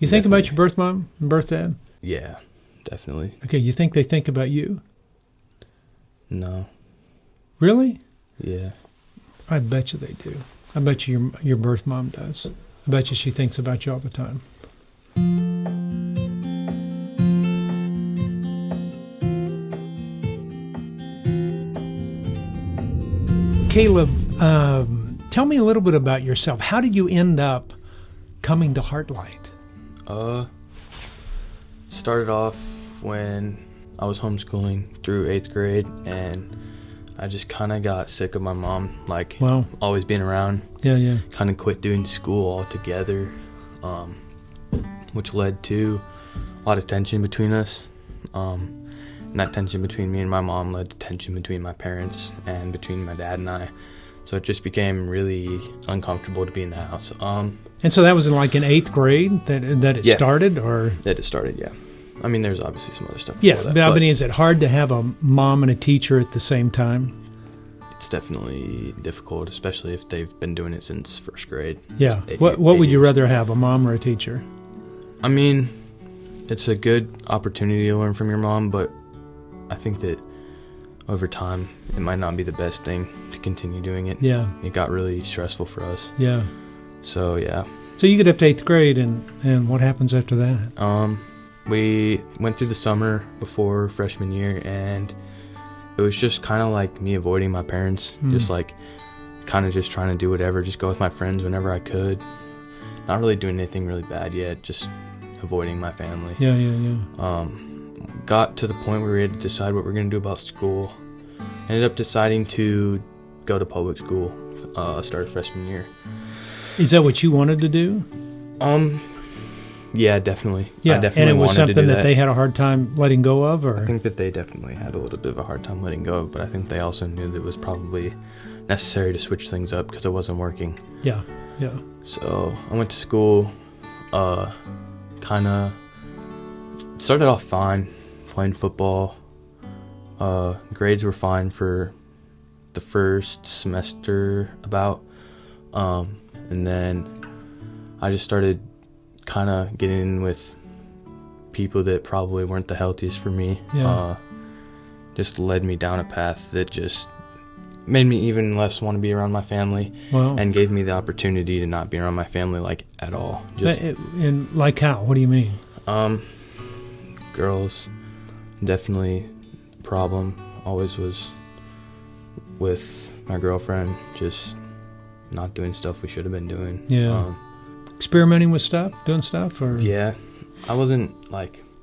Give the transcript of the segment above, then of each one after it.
You think about your birth mom and birth dad? Yeah, definitely. Okay, you think they think about you? No. Really? Yeah. I bet you they do. I bet you your birth mom does. I bet you she thinks about you all the time. Caleb, tell me a little bit about yourself. How did you end up coming to Heartlight? Started off when I was homeschooling through 8th grade, and I just kind of got sick of my mom, always being around. Yeah. Kind of quit doing school altogether, which led to a lot of tension between us. And that tension between me and my mom led to tension between my parents and between my dad and I. So it just became really uncomfortable to be in the house. And so that was in 8th grade that it started, or that it started, yeah. I mean, there's obviously some other stuff. Yeah, that, but I mean, is it hard to have a mom and a teacher at the same time? It's definitely difficult, especially if they've been doing it since 1st grade. Yeah. What would you rather have, a mom or a teacher? I mean, it's a good opportunity to learn from your mom, but I think that over time, it might not be the best thing to continue doing it. Yeah. It got really stressful for us. Yeah. So, yeah. So you get up to 8th grade, and what happens after that? We went through the summer before freshman year, and it was just kind of like me avoiding my parents, just kind of just trying to do whatever, just go with my friends whenever I could. Not really doing anything really bad yet, just avoiding my family. Yeah. Got to the point where we had to decide what we're going to do about school. Ended up deciding to go to public school, start freshman year. Is that what you wanted to do? Yeah, definitely. Yeah, I definitely and it was wanted something to do that they had a hard time letting go of, or? I think that they definitely had a little bit of a hard time letting go of, but I think they also knew that it was probably necessary to switch things up because it wasn't working. Yeah. So I went to school, kind of started off fine, playing football. Grades were fine for the first semester about, and then I just started kind of getting in with people that probably weren't the healthiest for me. Yeah. Just led me down a path that just made me even less want to be around my family. Wow. And gave me the opportunity to not be around my family at all. And like how? What do you mean? Girls, definitely a problem. Always was with my girlfriend, just not doing stuff we should have been doing. Yeah. Experimenting with stuff, doing stuff, or? Yeah. I wasn't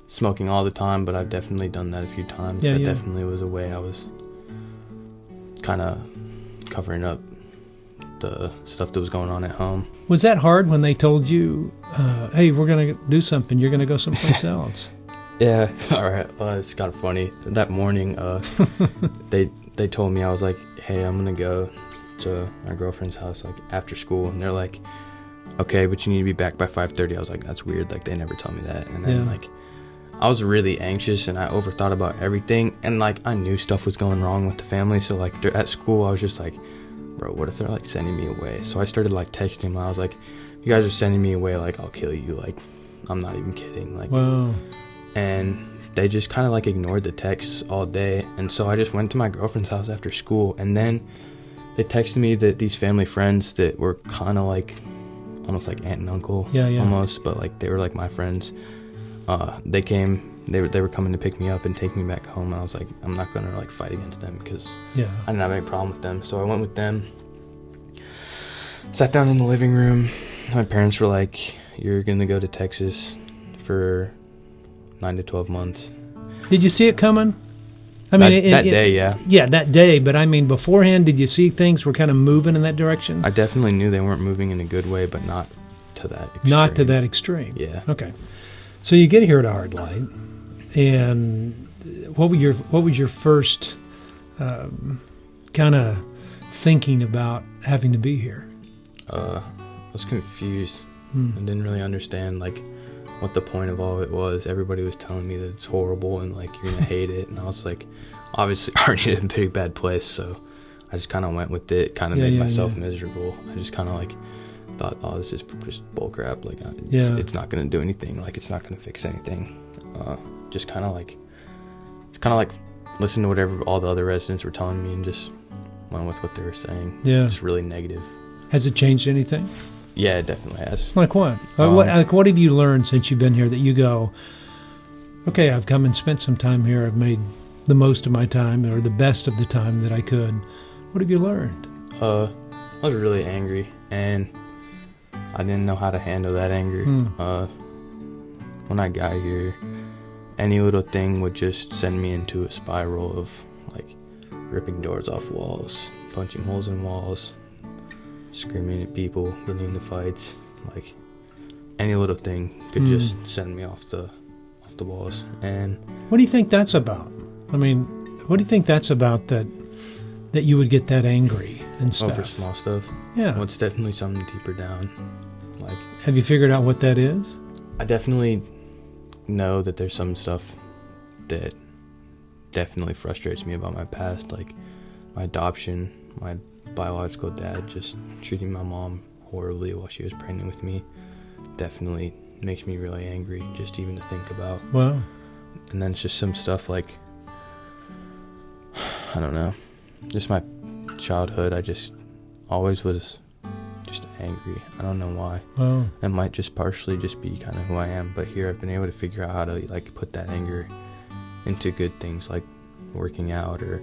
smoking all the time, but I've definitely done that a few times. That definitely was a way I was kind of covering up the stuff that was going on at home. Was that hard when they told you, hey, we're going to do something, you're going to go someplace else? Yeah. All right. Well, it's kind of funny. That morning, they told me, I was like, hey, I'm going to go to my girlfriend's house after school, and they're like, okay, but you need to be back by 5:30. I was like, that's weird, they never tell me that. And then I was really anxious, and I overthought about everything, and I knew stuff was going wrong with the family. So at school I was just like, bro, what if they're sending me away? So I started texting them. I was like, if you guys are sending me away, I'll kill you. I'm not even kidding. Wow. And they just kind of ignored the texts all day. And so I just went to my girlfriend's house after school, and then they texted me that these family friends that were kind of almost like aunt and uncle, almost, but they were my friends. They came. They were coming to pick me up and take me back home. And I was like, I'm not gonna fight against them because I didn't have any problem with them. So I went with them. Sat down in the living room. My parents were like, "You're gonna go to Texas for 9 to 12 months." Did you see it coming? I mean, that day, yeah. Yeah, that day. But I mean, beforehand, did you see things were kind of moving in that direction? I definitely knew they weren't moving in a good way, but not to that extreme. Not to that extreme. Yeah. Okay. So you get here to Heartlight, and what was your first kind of thinking about having to be here? I was confused. I didn't really understand what the point of all of it was. Everybody was telling me that it's horrible and you're gonna hate it, and I was obviously already in a pretty bad place, so I just kind of went with it. Kind of made myself miserable. I just kind of thought, oh, this is just bull crap. Like, it's not going to do anything. Like, it's not going to fix anything. Just kind of like listen to whatever all the other residents were telling me and just went with what they were saying. Yeah. Just really negative. Has it changed anything? Yeah, it definitely has. Like what? What have you learned since you've been here that you go, okay, I've come and spent some time here. I've made the most of my time or the best of the time that I could. What have you learned? I was really angry, and I didn't know how to handle that anger. When I got here, any little thing would just send me into a spiral of like ripping doors off walls, punching holes in walls, screaming at people, getting into fights. Like any little thing could just send me off the walls. And what do you think that's about? I mean, what do you think that's about that you would get that angry and stuff? Over small stuff. Yeah. Well, it's definitely something deeper down. Like, have you figured out what that is? I definitely know that there's some stuff that definitely frustrates me about my past, like my adoption, my biological dad just treating my mom horribly while she was pregnant with me. Definitely makes me really angry just even to think about. Wow. And then it's just some stuff like, I don't know, just my childhood. I just always was just angry. I don't know why. Wow. It might just partially just be kind of who I am, but here I've been able to figure out how to like put that anger into good things like working out. Or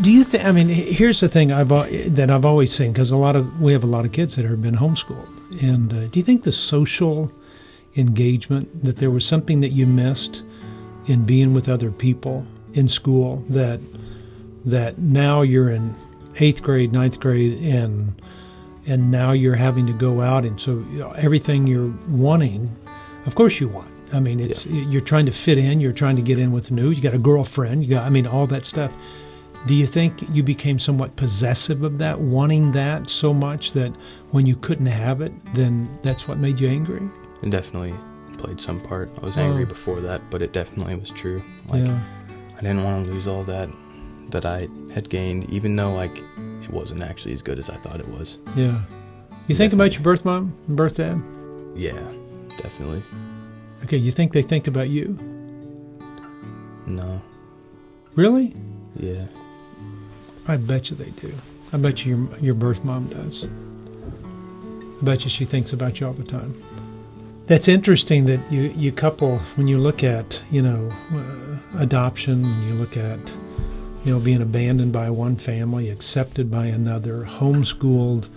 do you think, I mean, here's the thing that I've always seen, because we have a lot of kids that have been homeschooled, and do you think the social engagement, that there was something that you missed in being with other people in school, that now you're in 8th grade, 9th grade, and now you're having to go out, and so everything you're wanting, of course you want. I mean, you're trying to fit in, you're trying to get in with the news, you got a girlfriend, all that stuff. Do you think you became somewhat possessive of that, wanting that so much that when you couldn't have it, then that's what made you angry? It definitely played some part. I was angry before that, but it definitely was true. Like, I didn't want to lose all that I had gained, even though like it wasn't actually as good as I thought it was. Yeah. You think about your birth mom and birth dad? Yeah, definitely. Okay, you think they think about you? No. Really? Yeah. I bet you they do. I bet you your birth mom does. I bet you she thinks about you all the time. That's interesting that you couple, when you look at, adoption, you look at, being abandoned by one family, accepted by another, homeschooled,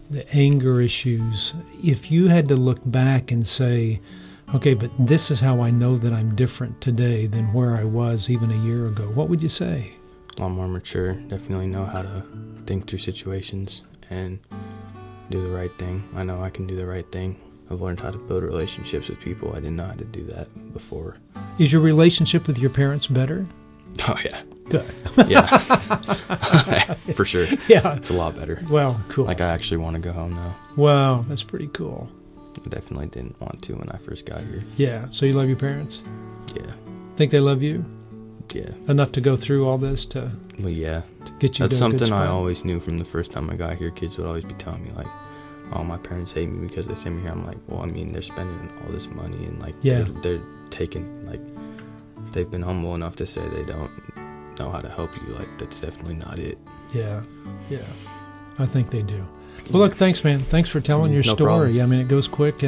the anger issues. If you had to look back and say, okay, but this is how I know that I'm different today than where I was even a year ago, what would you say? A lot more mature. Definitely know how to think through situations and do the right thing. I know I can do the right thing. I've learned how to build relationships with people. I didn't know how to do that before. Is your relationship with your parents better? Oh, yeah. Good. Yeah. For sure. Yeah. It's a lot better. Well, cool. Like, I actually want to go home now. Wow, that's pretty cool. I definitely didn't want to when I first got here. Yeah. So you love your parents? Yeah. Think they love you? Yeah. Enough to go through all this to... Well, yeah. To get you. That's something I always knew from the first time I got here. Kids would always be telling me, like, oh, my parents hate me because they send me here. I'm like, well, I mean, they're spending all this money and, like, they're taking, like, they've been humble enough to say they don't know how to help you. Like, that's definitely not it. Yeah. Yeah. I think they do. Well, look, thanks, man. Thanks for telling your story. Problem. I mean, it goes quick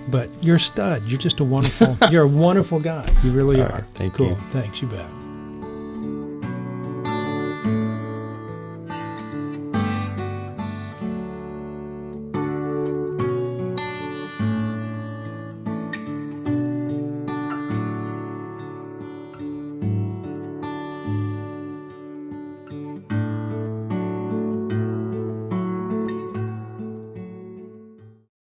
but you're a stud. You're just you're a wonderful guy. You really are. Thank you. Cool. Thanks, you bet.